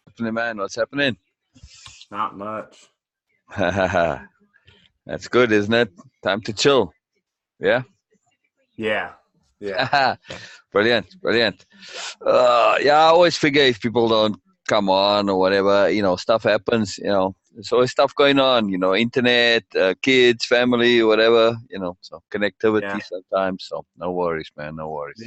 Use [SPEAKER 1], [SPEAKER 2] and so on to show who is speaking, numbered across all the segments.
[SPEAKER 1] Happening, man? What's happening?
[SPEAKER 2] Not much.
[SPEAKER 1] That's good, isn't it? Time to chill. Yeah.
[SPEAKER 2] Yeah. Yeah.
[SPEAKER 1] Brilliant, brilliant. Yeah, I always figure if people don't come on or whatever, stuff happens. There's always stuff going on. Internet, kids, family, whatever. So
[SPEAKER 2] Yeah.
[SPEAKER 1] connectivity sometimes. So no worries, man. No worries.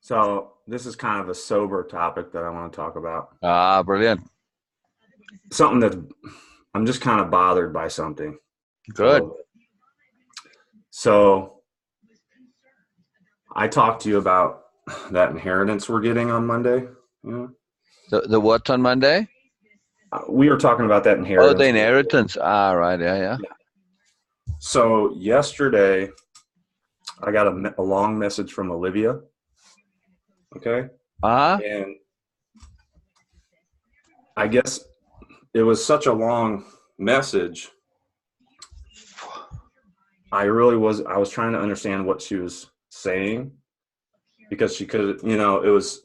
[SPEAKER 2] So this is kind of a sober topic that I want to talk about.
[SPEAKER 1] Brilliant.
[SPEAKER 2] Something that I'm just kind of bothered by something.
[SPEAKER 1] Good.
[SPEAKER 2] So I talked to you about that inheritance we're getting on Monday.
[SPEAKER 1] The what on Monday?
[SPEAKER 2] We were talking about that inheritance.
[SPEAKER 1] Oh, the inheritance. Right. Yeah.
[SPEAKER 2] So yesterday, I got a long message from Elevia. Okay. And I guess it was such a long message. I was trying to understand what she was saying because she could, it was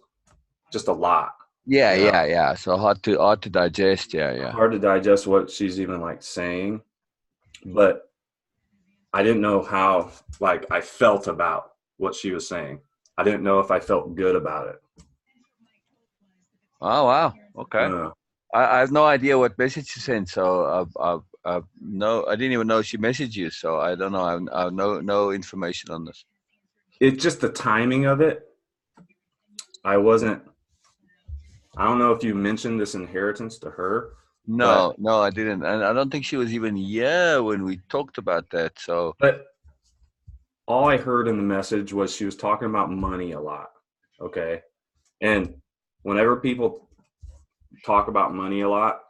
[SPEAKER 2] just a lot.
[SPEAKER 1] Yeah. So hard to digest. Yeah.
[SPEAKER 2] Hard to digest what she's even saying, but I didn't know how I felt about what she was saying. I didn't know if I felt good about it.
[SPEAKER 1] Oh wow. Okay. I have no idea what message she sent. So no, I didn't even know she messaged you. So I don't know. I have no information on this.
[SPEAKER 2] It's just the timing of it. I don't know if you mentioned this inheritance to her.
[SPEAKER 1] No, I didn't. And I don't think she was even here when we talked about that. So,
[SPEAKER 2] but all I heard in the message was she was talking about money a lot. Okay. And whenever people talk about money a lot,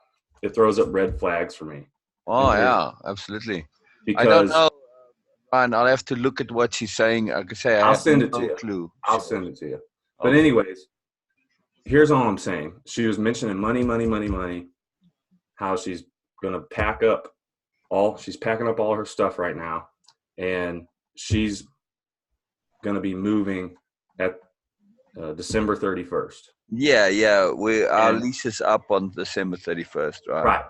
[SPEAKER 2] it throws up red flags for me.
[SPEAKER 1] Oh, yeah, absolutely.
[SPEAKER 2] Because
[SPEAKER 1] I don't know. Ryan, I'll have to look at what she's saying. I could say
[SPEAKER 2] I'll send it to you.
[SPEAKER 1] Clue.
[SPEAKER 2] I'll send it to you. But anyways, here's all I'm saying. She was mentioning money, how she's going to she's packing up all her stuff right now. And she's going to be moving at December 31st.
[SPEAKER 1] Yeah. Our lease is up on December 31st, right?
[SPEAKER 2] Right.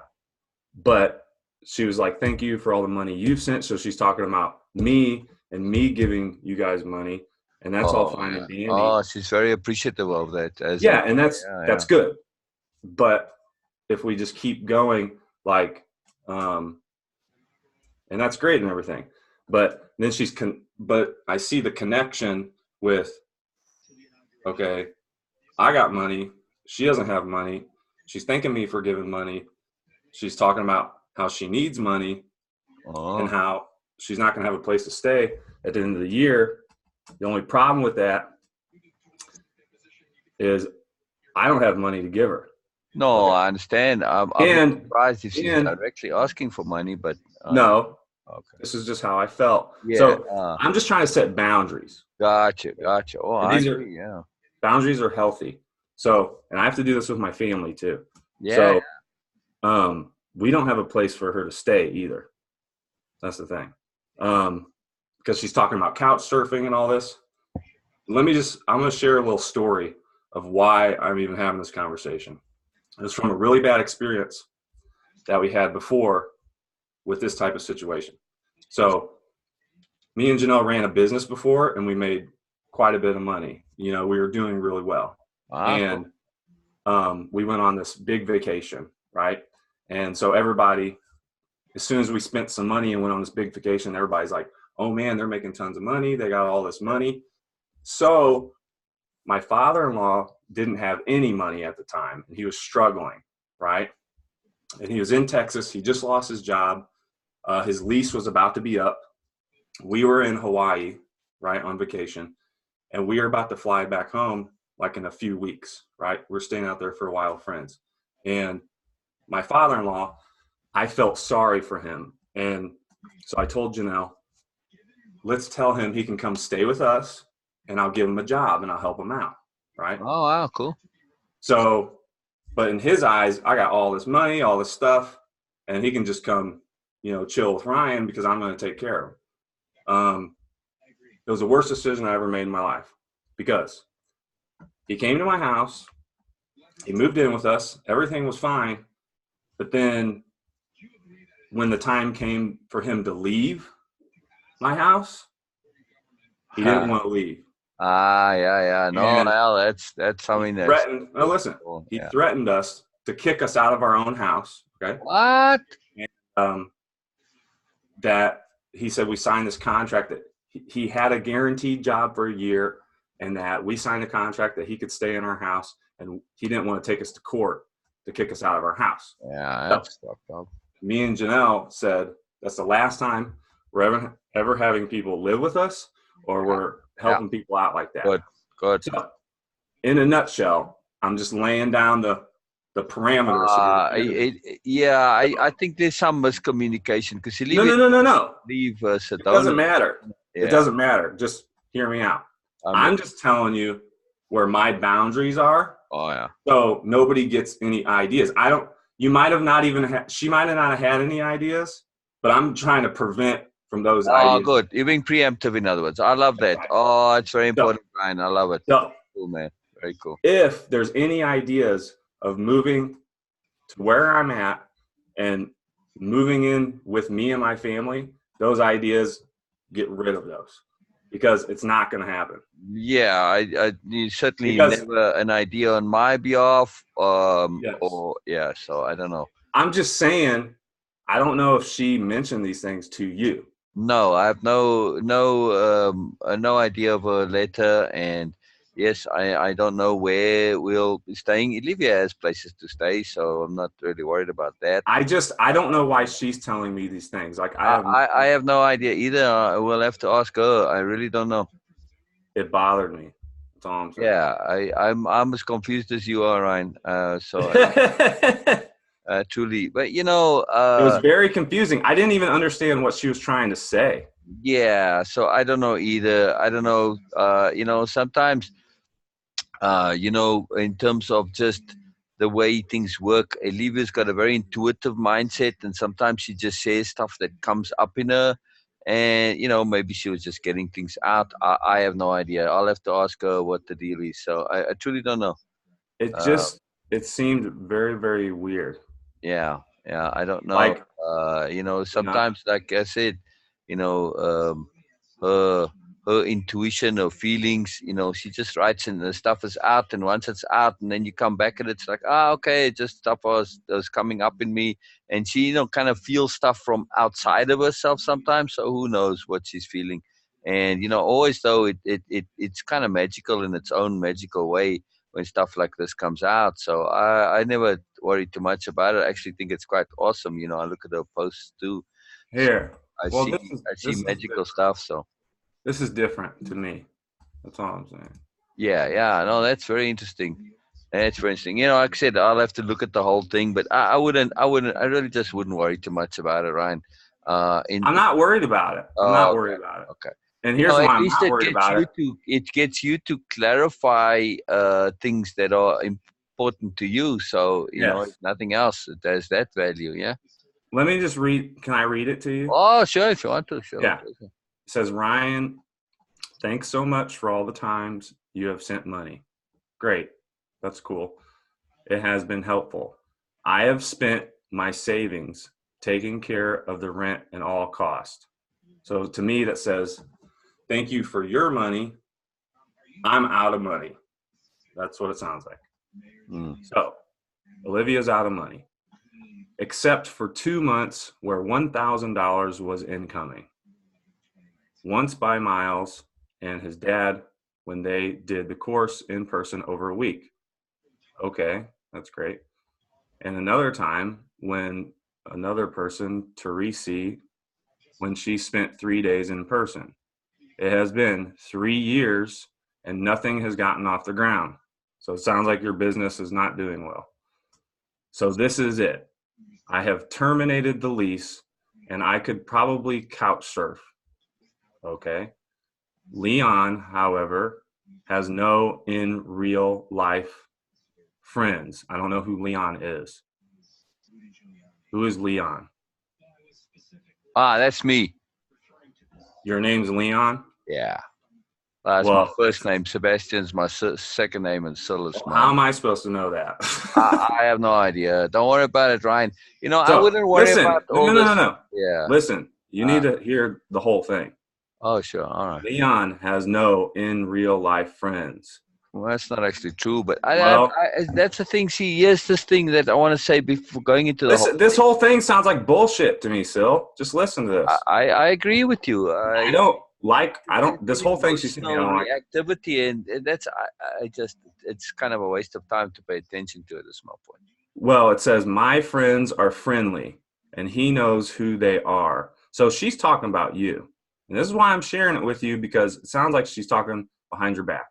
[SPEAKER 2] But she was like, thank you for all the money you've sent. So she's talking about me and me giving you guys money. And that's all fine and dandy.
[SPEAKER 1] Oh, she's very appreciative of that.
[SPEAKER 2] And that's good. But if we just keep going, and that's great and everything. But then but I see the connection with, okay, I got money. She doesn't have money. She's thanking me for giving money. She's talking about how she needs money and how she's not going to have a place to stay at the end of the year. The only problem with that is I don't have money to give her.
[SPEAKER 1] No, okay. I understand. I'm surprised if she's directly asking for money, but
[SPEAKER 2] no. Okay. This is just how I felt. Yeah, so I'm just trying to set boundaries.
[SPEAKER 1] Gotcha. Oh, I agree.
[SPEAKER 2] Boundaries are healthy. So, and I have to do this with my family too.
[SPEAKER 1] Yeah.
[SPEAKER 2] So, we don't have a place for her to stay either. That's the thing. Because she's talking about couch surfing and all this. I'm going to share a little story of why I'm even having this conversation. It was from a really bad experience that we had before with this type of situation. So me and Janelle ran a business before and we made quite a bit of money. We were doing really well. And we went on this big vacation, right? And so everybody, as soon as we spent some money and went on this big vacation, everybody's like, oh man, they're making tons of money. They got all this money. So my father-in-law didn't have any money at the time and he was struggling, right? And he was in Texas. He just lost his job. His lease was about to be up. We were in Hawaii, right, on vacation. And we are about to fly back home in a few weeks, right? We're staying out there for a while with friends. And my father-in-law, I felt sorry for him. And so I told Janelle, let's tell him he can come stay with us and I'll give him a job and I'll help him out, right?
[SPEAKER 1] Oh, wow, cool.
[SPEAKER 2] So, but in his eyes, I got all this money, all this stuff, and he can just come, chill with Ryan because I'm going to take care of him. It was the worst decision I ever made in my life. because he came to my house, he moved in with us, everything was fine, but then when the time came for him to leave my house, he didn't want to leave.
[SPEAKER 1] Yeah. No,
[SPEAKER 2] And
[SPEAKER 1] well, that's
[SPEAKER 2] he
[SPEAKER 1] something that's
[SPEAKER 2] threatened, now listen,
[SPEAKER 1] cool.
[SPEAKER 2] he
[SPEAKER 1] Yeah.
[SPEAKER 2] threatened us to kick us out of our own house, okay?
[SPEAKER 1] What?
[SPEAKER 2] And, that he said we signed this contract that he had a guaranteed job for a year, and that we signed a contract that he could stay in our house, and he didn't want to take us to court to kick us out of our house.
[SPEAKER 1] Yeah,
[SPEAKER 2] So
[SPEAKER 1] that's fucked up.
[SPEAKER 2] me and Janelle said that's the last time we're ever having people live with us, or we're helping people out like that.
[SPEAKER 1] Good.
[SPEAKER 2] So in a nutshell, I'm just laying down the parameters here.
[SPEAKER 1] I think there's some miscommunication because you
[SPEAKER 2] No.
[SPEAKER 1] leave us.
[SPEAKER 2] It doesn't matter.
[SPEAKER 1] Yeah.
[SPEAKER 2] It doesn't matter. Just hear me out. I'm just telling you where my boundaries are.
[SPEAKER 1] Oh yeah.
[SPEAKER 2] So nobody gets any ideas. You might have not even she might have not had any ideas, but I'm trying to prevent from those ideas.
[SPEAKER 1] Oh, good. You're being preemptive, in other words. I love that. Right. Oh, it's very important, Brian. I love it.
[SPEAKER 2] So,
[SPEAKER 1] cool, man. Very cool.
[SPEAKER 2] If there's any ideas of moving to where I'm at and moving in with me and my family, those ideas, get rid of those, because it's not going to happen.
[SPEAKER 1] Yeah, I certainly never an idea on my behalf.
[SPEAKER 2] Yes.
[SPEAKER 1] So I don't know.
[SPEAKER 2] I'm just saying, I don't know if she mentioned these things to you.
[SPEAKER 1] No, I have no idea of a letter, and yes, I don't know where we'll be staying. Elevia has places to stay, so I'm not really worried about that.
[SPEAKER 2] I don't know why she's telling me these things. Like
[SPEAKER 1] I have no idea either. We'll have to ask her. I really don't know.
[SPEAKER 2] It bothered me. That's all I'm saying.
[SPEAKER 1] Yeah, I'm as confused as you are, Ryan. Truly, but it
[SPEAKER 2] was very confusing. I didn't even understand what she was trying to say.
[SPEAKER 1] Yeah, so I don't know either. I don't know. Sometimes, in terms of just the way things work, Olivia's got a very intuitive mindset, and sometimes she just says stuff that comes up in her, and maybe she was just getting things out. I have no idea. I'll have to ask her what the deal is. So I truly don't know.
[SPEAKER 2] It seemed very, very weird.
[SPEAKER 1] Yeah, I don't know. Sometimes, like I said, her intuition, her feelings, she just writes and the stuff is out, and once it's out and then you come back and it's like, okay, just stuff was coming up in me, and she kind of feels stuff from outside of herself sometimes, so who knows what she's feeling. And always though it's kind of magical in its own magical way when stuff like this comes out. So I never worry too much about it. I actually think it's quite awesome. I look at her posts too.
[SPEAKER 2] Here,
[SPEAKER 1] so I see magical stuff. So
[SPEAKER 2] this is different to me. That's all I'm saying.
[SPEAKER 1] Yeah. No, that's very interesting. That's very interesting. Like I said, I'll have to look at the whole thing, but I really just wouldn't worry too much about it, Ryan.
[SPEAKER 2] I'm not worried about it. I'm not worried about it.
[SPEAKER 1] Okay.
[SPEAKER 2] And here's why I'm not worried about it.
[SPEAKER 1] It gets you to clarify things that are important to you. So, if nothing else, there's that value, yeah?
[SPEAKER 2] Let me just read. Can I read it to you?
[SPEAKER 1] Oh, sure, if you want to. Sure.
[SPEAKER 2] Yeah. It says, Ryan, thanks so much for all the times you have sent money. Great. That's cool. It has been helpful. I have spent my savings taking care of the rent and all cost. So to me, that says, thank you for your money. I'm out of money. That's what it sounds like. So Olivia's out of money, except for 2 months where $1,000 was incoming. Once by Miles and his dad when they did the course in person over a week. Okay, that's great. And another time when another person, Teresi, when she spent 3 days in person. It has been 3 years and nothing has gotten off the ground. So it sounds like your business is not doing well. So this is it. I have terminated the lease and I could probably couch surf. Okay. Leon, however, has no in real life friends. I don't know who Leon is. Who is Leon?
[SPEAKER 1] That's me.
[SPEAKER 2] Your name's Leon?
[SPEAKER 1] Yeah. That's my
[SPEAKER 2] Well,
[SPEAKER 1] first name. Sebastian's my second name, and Sil is
[SPEAKER 2] how
[SPEAKER 1] mine.
[SPEAKER 2] am I supposed to know that?
[SPEAKER 1] I have no idea. Don't worry about it, Ryan. I
[SPEAKER 2] So
[SPEAKER 1] wouldn't worry about
[SPEAKER 2] listen,
[SPEAKER 1] all this.
[SPEAKER 2] no.
[SPEAKER 1] Yeah.
[SPEAKER 2] Listen, you
[SPEAKER 1] Uh,
[SPEAKER 2] need to hear the whole thing.
[SPEAKER 1] oh, sure. All right.
[SPEAKER 2] Leon has no in real life friends.
[SPEAKER 1] Well, that's not actually true, but
[SPEAKER 2] Well,
[SPEAKER 1] that's the thing. See, here's this thing that I want to say before going into the whole
[SPEAKER 2] this
[SPEAKER 1] thing.
[SPEAKER 2] whole thing sounds like bullshit to me, Sil. Just listen to this.
[SPEAKER 1] I agree with you.
[SPEAKER 2] This
[SPEAKER 1] It's
[SPEAKER 2] whole thing she's saying, I
[SPEAKER 1] emotional
[SPEAKER 2] don't like it.
[SPEAKER 1] reactivity, and that's I just it's kind of a waste of time to pay attention to it. Is my point.
[SPEAKER 2] Well, it says, my friends are friendly and he knows who they are. So she's talking about you. And this is why I'm sharing it with you, because it sounds like she's talking behind your back.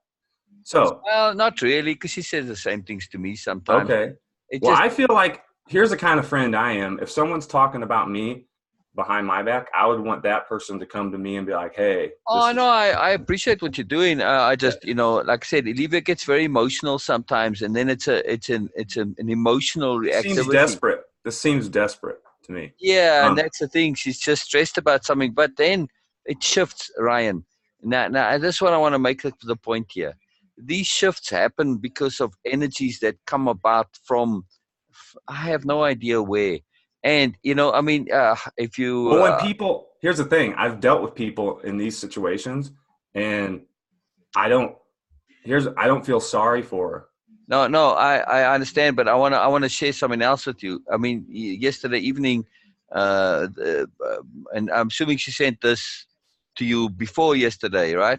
[SPEAKER 2] So,
[SPEAKER 1] Well, not really, because she says the same things to me sometimes.
[SPEAKER 2] okay.
[SPEAKER 1] It
[SPEAKER 2] Well,
[SPEAKER 1] just
[SPEAKER 2] I feel like here's the kind of friend I am. If someone's talking about me behind my back, I would want that person to come to me and be like, hey,
[SPEAKER 1] Oh no, I appreciate what you're doing. I just like I said, Elevia gets very emotional sometimes, and then it's an emotional
[SPEAKER 2] seems
[SPEAKER 1] reactivity.
[SPEAKER 2] desperate. This seems desperate to me.
[SPEAKER 1] Yeah, and that's the thing. She's just stressed about something, but then it shifts, Ryan. Now, this is what I want to make the point here. These shifts happen because of energies that come about from I have no idea where. And I mean, if you
[SPEAKER 2] Well, here's the thing, I've dealt with people in these situations, and I don't feel sorry for her.
[SPEAKER 1] no, I understand, but I want to share something else with you. I mean, yesterday evening, and I'm assuming she sent this to you before yesterday, right?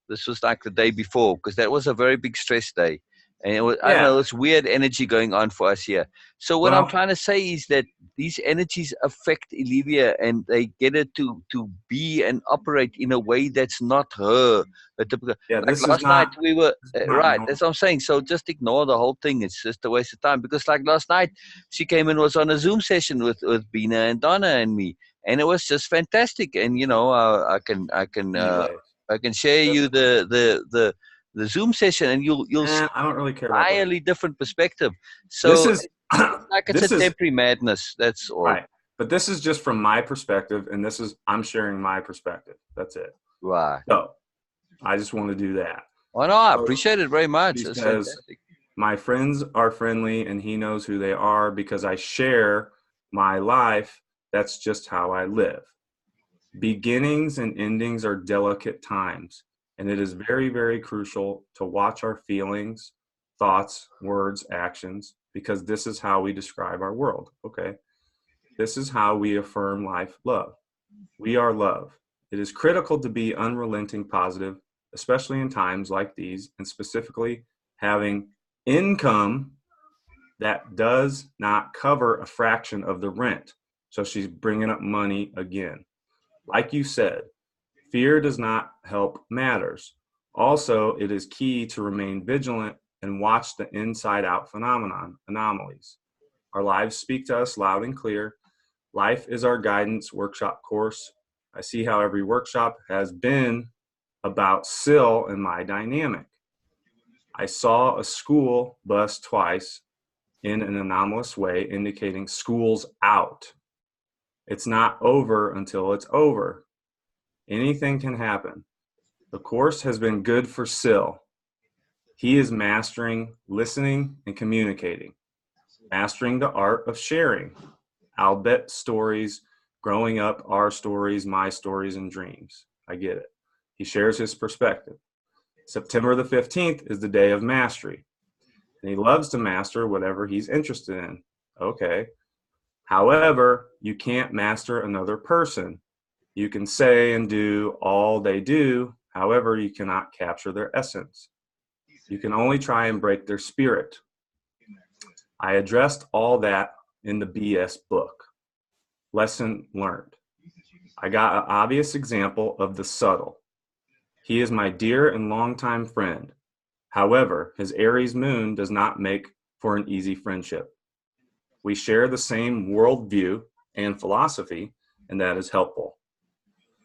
[SPEAKER 1] This was like the day before, because that was a very big stress day. And I don't
[SPEAKER 2] Yeah.
[SPEAKER 1] know, it's weird energy going on for us here. So what I'm
[SPEAKER 2] Well,
[SPEAKER 1] trying to say is that these energies affect Elevia, and they get her to be and operate in a way that's not her. The typical,
[SPEAKER 2] yeah,
[SPEAKER 1] like last night we were
[SPEAKER 2] this is not
[SPEAKER 1] right. That's
[SPEAKER 2] normal.
[SPEAKER 1] what I'm saying. So just ignore the whole thing. It's just a waste of time, because like last night she came and was on a Zoom session with Bina and Donna and me, and it was just fantastic. And
[SPEAKER 2] Anyways,
[SPEAKER 1] I can share you
[SPEAKER 2] doesn't
[SPEAKER 1] the Zoom session, and you'll see
[SPEAKER 2] I don't really care about that.
[SPEAKER 1] entirely different perspective.
[SPEAKER 2] This
[SPEAKER 1] So
[SPEAKER 2] is
[SPEAKER 1] it's like it's a
[SPEAKER 2] this is
[SPEAKER 1] temporary madness. That's all.
[SPEAKER 2] right. But this is just from my perspective, and I'm sharing my perspective. That's it.
[SPEAKER 1] Right.
[SPEAKER 2] So I just want to do that.
[SPEAKER 1] Oh no, I
[SPEAKER 2] So
[SPEAKER 1] appreciate it very much.
[SPEAKER 2] she
[SPEAKER 1] It's
[SPEAKER 2] says,
[SPEAKER 1] fantastic.
[SPEAKER 2] my friends are friendly and he knows who they are because I share my life. That's just how I live. Beginnings and endings are delicate times, and it is very, very crucial to watch our feelings, thoughts, words, actions, because this is how we describe our world. Okay. This is how we affirm life, love. We are love. It is critical to be unrelenting positive, especially in times like these, and specifically having income that does not cover a fraction of the rent. So she's bringing up money again. Like you said, fear does not help matters. Also, it is key to remain vigilant and watch the inside out anomalies. Our lives speak to us loud and clear. Life is our guidance workshop course. I see how every workshop has been about Sil and my dynamic. I saw a school bus twice in an anomalous way, indicating school's out. It's not over until it's over. Anything can happen. The course has been good for Sil. He is mastering listening and communicating, mastering the art of sharing. I'll bet stories, growing up, our stories, my stories, and dreams. I get it. He shares his perspective. September the 15th is the day of mastery. And he loves to master whatever he's interested in. Okay. However, you can't master another person. You can say and do all they do. However, you cannot capture their essence. You can only try and break their spirit. I addressed all that in the BS book. Lesson learned. I got an obvious example of the subtle. He is my dear and longtime friend. However, his Aries moon does not make for an easy friendship. We share the same worldview and philosophy, and that is helpful.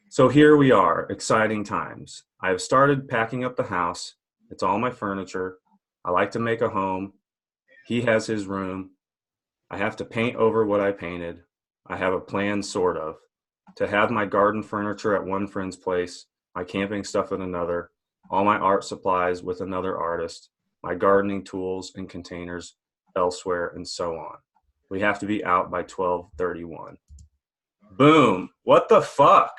[SPEAKER 2] So here we are, exciting times. I have started packing up the house. It's all my furniture. I like to make a home. He has his room. I have to paint over what I painted. I have a plan, sort of, to have my garden furniture at one friend's place, my camping stuff at another. all my art supplies with another artist, my gardening tools and containers elsewhere, and so on. We have to be out by 12:31. Boom. What the fuck?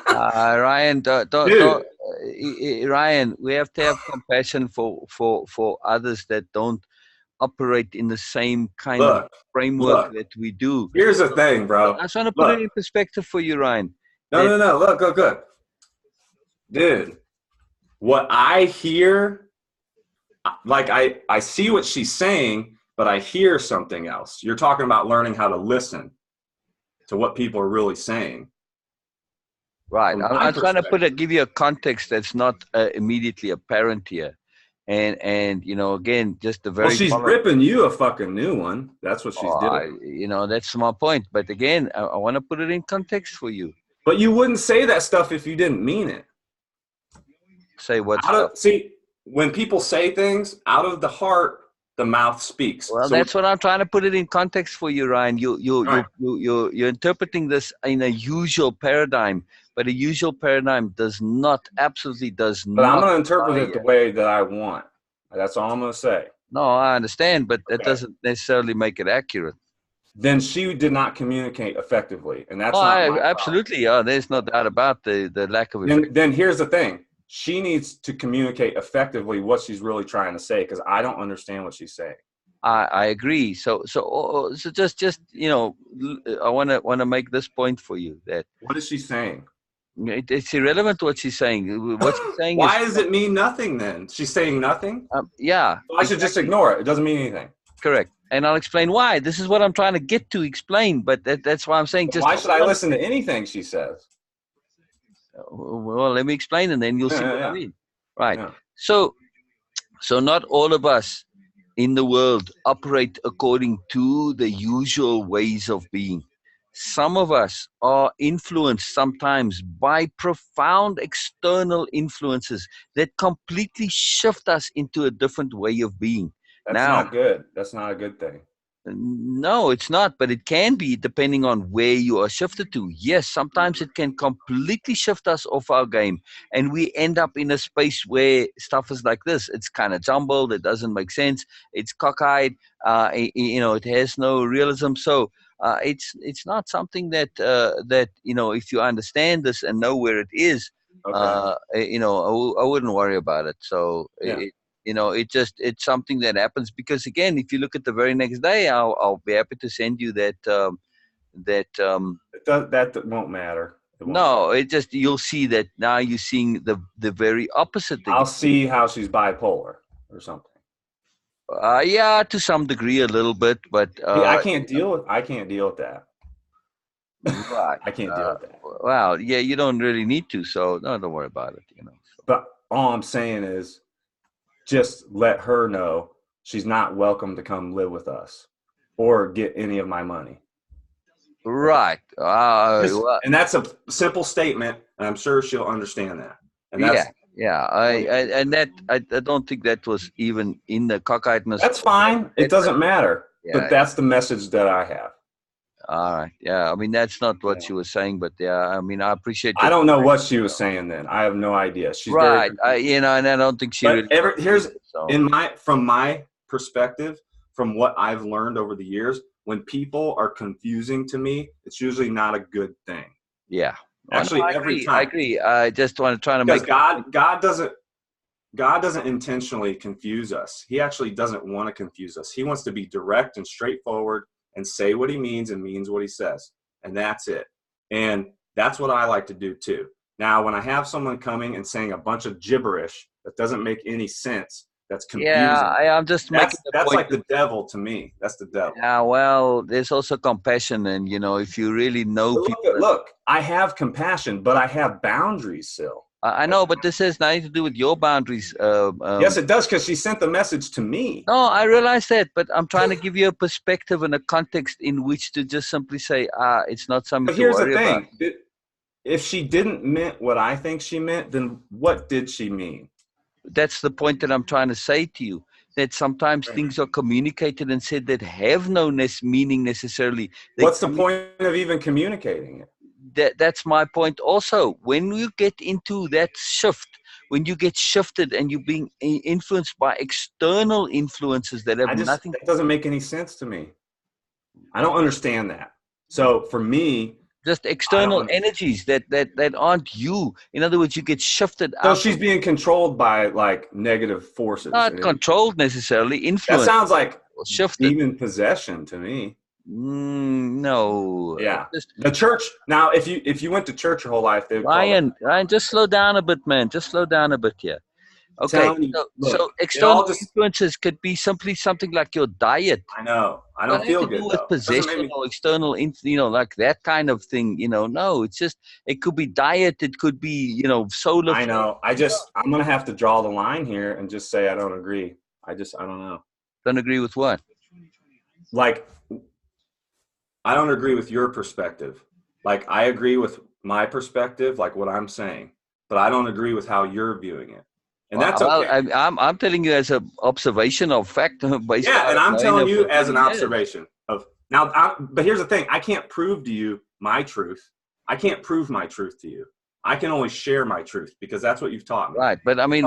[SPEAKER 1] Ryan,
[SPEAKER 2] Dude,
[SPEAKER 1] Ryan, we have to have compassion for others that don't operate in the same kind of
[SPEAKER 2] look,
[SPEAKER 1] framework
[SPEAKER 2] look.
[SPEAKER 1] that we do.
[SPEAKER 2] Here's the thing, bro.
[SPEAKER 1] I just want to put it
[SPEAKER 2] Look.
[SPEAKER 1] in perspective for you, Ryan.
[SPEAKER 2] No, no, no. Look, look, look. Dude, what I hear, like I see what she's saying, but I hear something else. You're talking about learning how to listen to what people are really saying.
[SPEAKER 1] Right.
[SPEAKER 2] From my
[SPEAKER 1] I'm trying to
[SPEAKER 2] perspective.
[SPEAKER 1] give you a context that's not immediately apparent here. And you know, again, just the
[SPEAKER 2] Well,
[SPEAKER 1] very
[SPEAKER 2] she's
[SPEAKER 1] following.
[SPEAKER 2] ripping you a fucking new one. That's what she's doing.
[SPEAKER 1] You know, that's my point. But again, I want to put it in context for you.
[SPEAKER 2] But you wouldn't say that stuff if you didn't mean it.
[SPEAKER 1] Say what stuff?
[SPEAKER 2] See, when people say things out of the heart, the mouth speaks.
[SPEAKER 1] Well,
[SPEAKER 2] So
[SPEAKER 1] that's what I'm trying to put it in context for you, Ryan.
[SPEAKER 2] right.
[SPEAKER 1] You're interpreting this in a usual paradigm, but a usual paradigm absolutely does
[SPEAKER 2] But I'm
[SPEAKER 1] not
[SPEAKER 2] going to interpret
[SPEAKER 1] apply
[SPEAKER 2] it the
[SPEAKER 1] here.
[SPEAKER 2] way that I want. That's all I'm going to say.
[SPEAKER 1] No, I understand, but that
[SPEAKER 2] Okay.
[SPEAKER 1] doesn't necessarily make it accurate.
[SPEAKER 2] Then she did not communicate effectively, and that's
[SPEAKER 1] Oh,
[SPEAKER 2] not my problem.
[SPEAKER 1] absolutely. There's no doubt about the lack of effect.
[SPEAKER 2] Then here's the thing. She needs to communicate effectively what she's really trying to say, because I don't understand what she's saying.
[SPEAKER 1] I agree. So just you know, I wanna make this point for you that
[SPEAKER 2] What is she saying?
[SPEAKER 1] it's irrelevant what she's saying. What she's saying
[SPEAKER 2] Why
[SPEAKER 1] is
[SPEAKER 2] does it mean nothing then? She's saying nothing?
[SPEAKER 1] yeah.
[SPEAKER 2] So I should just ignore it. It doesn't mean anything.
[SPEAKER 1] Correct. And I'll explain why. This is what I'm trying to get to explain, but that's why I'm saying just
[SPEAKER 2] Why should I listen to anything she says?
[SPEAKER 1] Well, let me explain and then you'll see what I mean. Right.
[SPEAKER 2] Yeah.
[SPEAKER 1] So not all of us in the world operate according to the usual ways of being. Some of us are influenced sometimes by profound external influences that completely shift us into a different way of being.
[SPEAKER 2] That's
[SPEAKER 1] Now,
[SPEAKER 2] not good. That's not a good thing.
[SPEAKER 1] no, it's not, but it can be depending on where you are shifted to. Yes, sometimes it can completely shift us off our game, and we end up in a space where stuff is like this. It's kind of jumbled. It doesn't make sense. It's cockeyed. You know, it has no realism. So it's not something that you know, if you understand this and know where it is,
[SPEAKER 2] Okay.
[SPEAKER 1] you know, I wouldn't worry about it. So
[SPEAKER 2] Yeah.
[SPEAKER 1] you know, it's something that happens because again, if you look at the very next day, I'll be happy to send you that
[SPEAKER 2] That won't matter. It won't
[SPEAKER 1] no,
[SPEAKER 2] matter.
[SPEAKER 1] it just you'll see that now you're seeing the very opposite
[SPEAKER 2] I'll
[SPEAKER 1] again.
[SPEAKER 2] see how she's bipolar or something.
[SPEAKER 1] Yeah, to some degree, a little bit, but
[SPEAKER 2] I can't deal with that.
[SPEAKER 1] right.
[SPEAKER 2] I can't deal with that.
[SPEAKER 1] Well, yeah, you don't really need to, so no, don't worry about it. You know. So.
[SPEAKER 2] But all I'm saying is, just let her know she's not welcome to come live with us or get any of my money.
[SPEAKER 1] Right. Well,
[SPEAKER 2] And that's a simple statement, and I'm sure she'll understand that. And that's
[SPEAKER 1] yeah. I don't think that was even in the cockeyedness.
[SPEAKER 2] that's fine. It doesn't matter.
[SPEAKER 1] Yeah,
[SPEAKER 2] But that's the message that I have.
[SPEAKER 1] all right. Yeah. I mean, that's not what she was saying, but yeah. I mean, I appreciate.
[SPEAKER 2] I don't know what she was saying then. I have no idea. She's
[SPEAKER 1] right.
[SPEAKER 2] very.
[SPEAKER 1] You know, and I don't think she.
[SPEAKER 2] But
[SPEAKER 1] Really
[SPEAKER 2] here's
[SPEAKER 1] so.
[SPEAKER 2] from my perspective, from what I've learned over the years, when people are confusing to me, it's usually not a good thing.
[SPEAKER 1] Yeah.
[SPEAKER 2] Actually,
[SPEAKER 1] no,
[SPEAKER 2] every time.
[SPEAKER 1] I agree. I just want to try to
[SPEAKER 2] because
[SPEAKER 1] make.
[SPEAKER 2] God doesn't intentionally confuse us. He actually doesn't want to confuse us. He wants to be direct and straightforward and say what he means and means what he says. And that's it. And that's what I like to do too. Now, when I have someone coming and saying a bunch of gibberish that doesn't make any sense, that's confusing.
[SPEAKER 1] Yeah, I'm just making the
[SPEAKER 2] that's
[SPEAKER 1] point.
[SPEAKER 2] like the devil to me. That's the devil.
[SPEAKER 1] Yeah, well, there's also compassion, and you know, if you really know people.
[SPEAKER 2] Look, I have compassion, but I have boundaries still.
[SPEAKER 1] I know, but this has nothing to do with your boundaries.
[SPEAKER 2] Yes, it does, because she sent the message to me.
[SPEAKER 1] No, I realize that, but I'm trying to give you a perspective and a context in which to just simply say, it's not something to worry about.
[SPEAKER 2] But here's the thing. If she didn't mean what I think she meant, then what did she mean?
[SPEAKER 1] That's the point that I'm trying to say to you, that sometimes things are communicated and said that have no meaning necessarily.
[SPEAKER 2] What's the point of even communicating it?
[SPEAKER 1] that's my point also. When you get into that shift, when you get shifted and you're being influenced by external influences that have nothing.
[SPEAKER 2] That doesn't make any sense to me. I don't understand that. So for me,
[SPEAKER 1] just external energies that aren't you. In other words, you get shifted
[SPEAKER 2] so
[SPEAKER 1] out.
[SPEAKER 2] she's being controlled by like negative forces.
[SPEAKER 1] Not controlled necessarily, influenced.
[SPEAKER 2] That sounds like
[SPEAKER 1] shifted.
[SPEAKER 2] Demon possession to me.
[SPEAKER 1] No.
[SPEAKER 2] Yeah. The church. Now, if you went to church your whole life, they would
[SPEAKER 1] Ryan, just slow down a bit, man. Just slow down a bit here. Okay. So external influences could be simply something like your diet.
[SPEAKER 2] I know. I don't feel good.
[SPEAKER 1] With possession or external, like that kind of thing. No, it's just it could be diet. It could be solar.
[SPEAKER 2] I know. I'm gonna have to draw the line here and just say I don't agree. I don't know.
[SPEAKER 1] Don't agree with what?
[SPEAKER 2] Like, I don't agree with your perspective. Like, I agree with my perspective, like what I'm saying, but I don't agree with how you're viewing it. And that's okay.
[SPEAKER 1] I'm telling you as an observation of fact. Based
[SPEAKER 2] and I'm telling you as an observation of now. But here's the thing: I can't prove to you my truth. I can't prove my truth to you. I can only share my truth because that's what you've taught me.
[SPEAKER 1] Right, but I mean,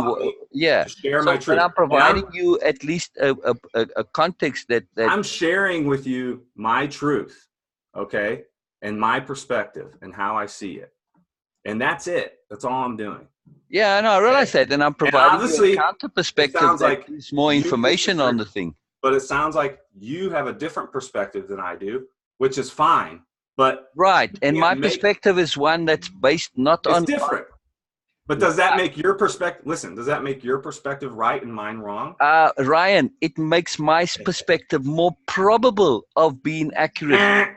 [SPEAKER 2] share my truth.
[SPEAKER 1] But I'm providing you at least a context that
[SPEAKER 2] I'm sharing with you my truth, okay, and my perspective and how I see it, and that's it. That's all I'm doing.
[SPEAKER 1] Yeah, no, I realize that, and I'm providing you a counter perspective that gives more information on the thing.
[SPEAKER 2] But it sounds like you have a different perspective than I do, which is fine. But
[SPEAKER 1] right, and my perspective is one that's based not on.
[SPEAKER 2] It's different. But does that make your perspective? Listen, does that make your perspective right and mine wrong?
[SPEAKER 1] Ryan, it makes my perspective more probable of being accurate.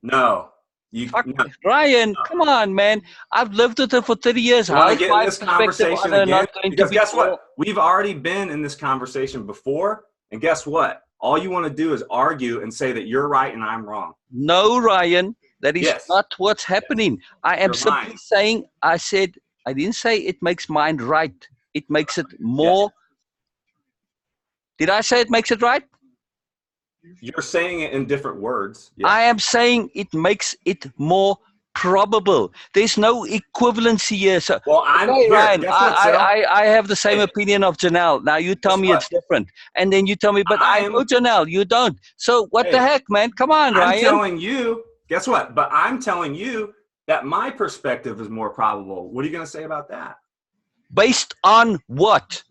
[SPEAKER 2] No.
[SPEAKER 1] Ryan, come on, man. I've lived with her for 30 years.
[SPEAKER 2] I want to get in this conversation again? Because guess what? We've already been in this conversation before. And guess what? All you want to do is argue and say that you're right and I'm wrong.
[SPEAKER 1] No, Ryan, that is not what's happening. I am simply saying, I didn't say it makes mine right. It makes it more. Did I say it makes it right?
[SPEAKER 2] You're saying it in different words. Yes.
[SPEAKER 1] I am saying it makes it more probable. There's no equivalency here. So, Ryan, I have the same opinion of Janelle. Now you tell me it's different. And then you tell me, but I know Janelle, you don't. So what the heck, man? Come on, Ryan.
[SPEAKER 2] I'm telling you, guess what? But I'm telling you that my perspective is more probable. What are you going to say about that?
[SPEAKER 1] Based on what?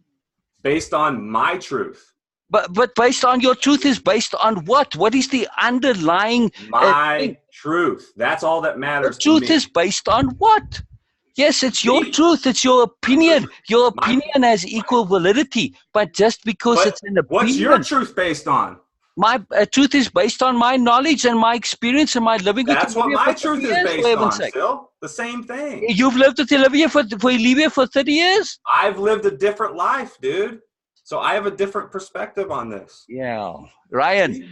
[SPEAKER 2] Based on my truth.
[SPEAKER 1] But based on your truth is based on what? What is the underlying
[SPEAKER 2] my truth? That's all that matters.
[SPEAKER 1] The truth is based on what? Yes, it's your truth. It's your opinion. Your opinion has equal validity. But just because it's an opinion.
[SPEAKER 2] What's your truth based on?
[SPEAKER 1] My truth is based on my knowledge and my experience and my living.
[SPEAKER 2] That's what my truth is based on, Phil. The same thing.
[SPEAKER 1] You've lived with Elevia for 30 years?
[SPEAKER 2] I've lived a different life, dude. So I have a different perspective on this.
[SPEAKER 1] Yeah. Ryan. You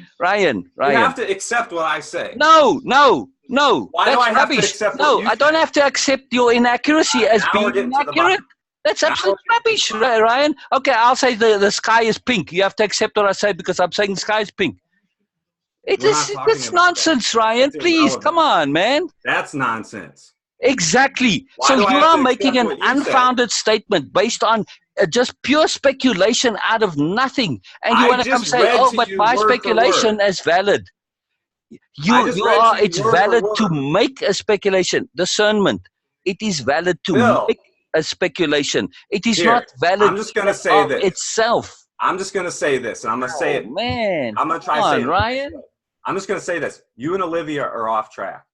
[SPEAKER 2] have to accept what I say.
[SPEAKER 1] No.
[SPEAKER 2] Why do I have to accept what you say?
[SPEAKER 1] I don't have to accept your inaccuracy as being inaccurate. That's absolute rubbish, Ryan. Okay, I'll say the sky is pink. You have to accept what I say because I'm saying the sky is pink. It's nonsense, Ryan. Please, come on, man.
[SPEAKER 2] That's nonsense.
[SPEAKER 1] Exactly. So you are making an unfounded statement based on just pure speculation out of nothing. And you want to come say, but my speculation is valid. It's valid to make a speculation. Discernment. It is valid to make a speculation. It is not valid
[SPEAKER 2] I'm just gonna say this
[SPEAKER 1] itself.
[SPEAKER 2] I'm just going to say this, and I'm going to say it.
[SPEAKER 1] Man.
[SPEAKER 2] I'm going to try to say it.
[SPEAKER 1] Ryan.
[SPEAKER 2] I'm just going to say this. You and Elevia are off track.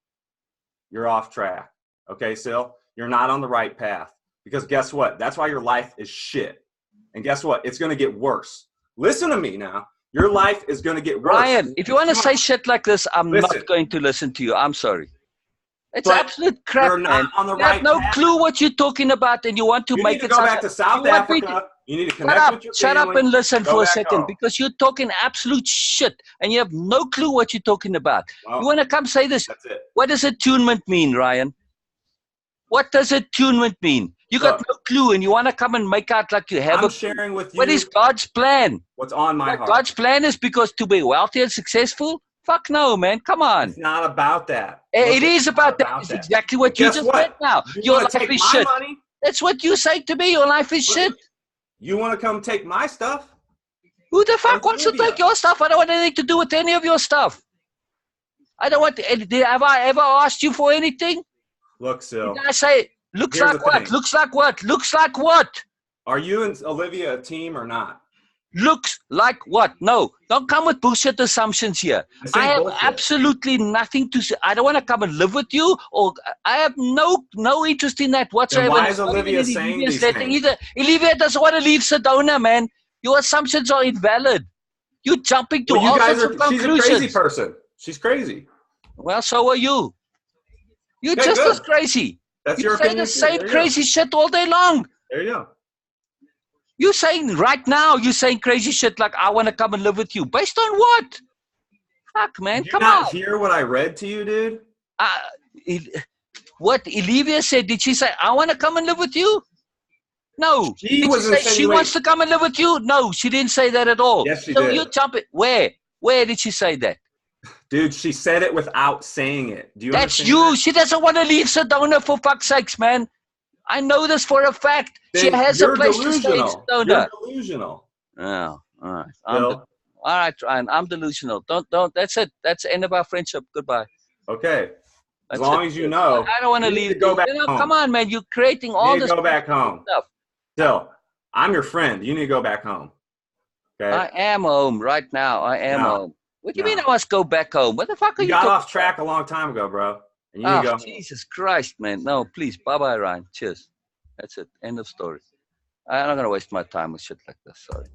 [SPEAKER 2] You're off track. Okay, Sil? You're not on the right path. Because guess what? That's why your life is shit. And guess what? It's going to get worse. Listen to me now. Your life is going to get worse.
[SPEAKER 1] Ryan, if you want to say shit like this, I'm not going to listen to you. I'm sorry. It's absolute crap,
[SPEAKER 2] you're not on the
[SPEAKER 1] you
[SPEAKER 2] right
[SPEAKER 1] have no
[SPEAKER 2] path.
[SPEAKER 1] clue what you're talking about, and you want to make it.
[SPEAKER 2] You need to go back to South Africa. You need to connect with your family.
[SPEAKER 1] Shut up and listen for a second, because you're talking absolute shit, and you have no clue what you're talking about.
[SPEAKER 2] Well,
[SPEAKER 1] you want to come say this?
[SPEAKER 2] That's it.
[SPEAKER 1] What does attunement mean, Ryan? What does attunement mean? You got no clue, and you want to come and make out like you have.
[SPEAKER 2] I'm sharing with you.
[SPEAKER 1] What is God's plan?
[SPEAKER 2] What's on my heart?
[SPEAKER 1] God's plan is because to be wealthy and successful. Fuck no, man. Come on.
[SPEAKER 2] It's not about that.
[SPEAKER 1] It
[SPEAKER 2] Look,
[SPEAKER 1] is
[SPEAKER 2] it's
[SPEAKER 1] about
[SPEAKER 2] not
[SPEAKER 1] that. It's exactly what you
[SPEAKER 2] Guess
[SPEAKER 1] just
[SPEAKER 2] what?
[SPEAKER 1] said now.
[SPEAKER 2] You
[SPEAKER 1] Your
[SPEAKER 2] want to
[SPEAKER 1] life
[SPEAKER 2] take
[SPEAKER 1] is
[SPEAKER 2] my
[SPEAKER 1] shit.
[SPEAKER 2] money?
[SPEAKER 1] That's what you say to me. Your life is
[SPEAKER 2] Look,
[SPEAKER 1] shit.
[SPEAKER 2] You want to come take my stuff?
[SPEAKER 1] Who the fuck
[SPEAKER 2] That's
[SPEAKER 1] wants to
[SPEAKER 2] Olivia.
[SPEAKER 1] take your stuff? I don't want anything to do with any of your stuff. I don't want. Have I ever asked you for anything?
[SPEAKER 2] Look, Sil.
[SPEAKER 1] Did I say, looks
[SPEAKER 2] Here's
[SPEAKER 1] like
[SPEAKER 2] the
[SPEAKER 1] what?
[SPEAKER 2] thing.
[SPEAKER 1] Looks like what? Looks like what?
[SPEAKER 2] Are you and Olivia a team or not?
[SPEAKER 1] Looks like what? No, don't come with bullshit assumptions here.
[SPEAKER 2] This
[SPEAKER 1] I
[SPEAKER 2] ain't
[SPEAKER 1] have
[SPEAKER 2] bullshit.
[SPEAKER 1] absolutely nothing to say. I don't want to come and live with you, or I have no interest in that whatsoever.
[SPEAKER 2] Then why is
[SPEAKER 1] It's not even
[SPEAKER 2] Olivia
[SPEAKER 1] in
[SPEAKER 2] saying
[SPEAKER 1] Olivia's
[SPEAKER 2] these
[SPEAKER 1] letter
[SPEAKER 2] things?
[SPEAKER 1] either. Olivia doesn't want to leave Sedona, man. Your assumptions are invalid. You're jumping to
[SPEAKER 2] Well, you
[SPEAKER 1] all
[SPEAKER 2] guys
[SPEAKER 1] sorts of
[SPEAKER 2] are. She's a crazy
[SPEAKER 1] conclusions.
[SPEAKER 2] person. She's crazy.
[SPEAKER 1] Well, so are you. You're
[SPEAKER 2] Okay,
[SPEAKER 1] just
[SPEAKER 2] good.
[SPEAKER 1] as crazy.
[SPEAKER 2] That's
[SPEAKER 1] You
[SPEAKER 2] your
[SPEAKER 1] say
[SPEAKER 2] opinion
[SPEAKER 1] the
[SPEAKER 2] too.
[SPEAKER 1] same
[SPEAKER 2] There you
[SPEAKER 1] crazy shit all day long.
[SPEAKER 2] go. There you go.
[SPEAKER 1] You're saying right now, you're saying crazy shit like, I want to come and live with you. Based on what? Fuck, man,
[SPEAKER 2] Did you
[SPEAKER 1] come
[SPEAKER 2] not
[SPEAKER 1] on.
[SPEAKER 2] hear what I read to you, dude?
[SPEAKER 1] What Elevia said, did she say, I want to come and live with you? No.
[SPEAKER 2] She
[SPEAKER 1] Did
[SPEAKER 2] was
[SPEAKER 1] she say she
[SPEAKER 2] insinuating.
[SPEAKER 1] wants to come and live with you? No, she didn't say that at all.
[SPEAKER 2] Yes, she
[SPEAKER 1] so
[SPEAKER 2] did.
[SPEAKER 1] you jump it. Where? Where did she say that?
[SPEAKER 2] Dude, she said it without saying it. Do you
[SPEAKER 1] That's
[SPEAKER 2] understand
[SPEAKER 1] you.
[SPEAKER 2] that?
[SPEAKER 1] She doesn't want to leave Sedona, for fuck's sakes, man. I know this for a fact. She
[SPEAKER 2] Then
[SPEAKER 1] has a
[SPEAKER 2] you're
[SPEAKER 1] place to stay in
[SPEAKER 2] delusional.
[SPEAKER 1] Sedona.
[SPEAKER 2] You're delusional.
[SPEAKER 1] Oh, all right.
[SPEAKER 2] Bill.
[SPEAKER 1] All right, Ryan. I'm delusional. Don't. That's it. That's the end of our friendship. Goodbye.
[SPEAKER 2] Okay. As
[SPEAKER 1] That's
[SPEAKER 2] long
[SPEAKER 1] it.
[SPEAKER 2] as you know.
[SPEAKER 1] I don't want to
[SPEAKER 2] you need
[SPEAKER 1] leave.
[SPEAKER 2] to go back home.
[SPEAKER 1] Come on, man. You're creating all
[SPEAKER 2] You need
[SPEAKER 1] this
[SPEAKER 2] to go back home.
[SPEAKER 1] stuff.
[SPEAKER 2] Still, I'm your friend. You need to go back home. Okay.
[SPEAKER 1] I am home right now. I am home. What do you mean I must go back home? What the fuck are you
[SPEAKER 2] got
[SPEAKER 1] talking
[SPEAKER 2] off track a long time ago, bro. And you need to go home.
[SPEAKER 1] Jesus Christ, man. No, please. Bye-bye, Ryan. Cheers. That's it. End of story. I'm not going to waste my time with shit like this. Sorry.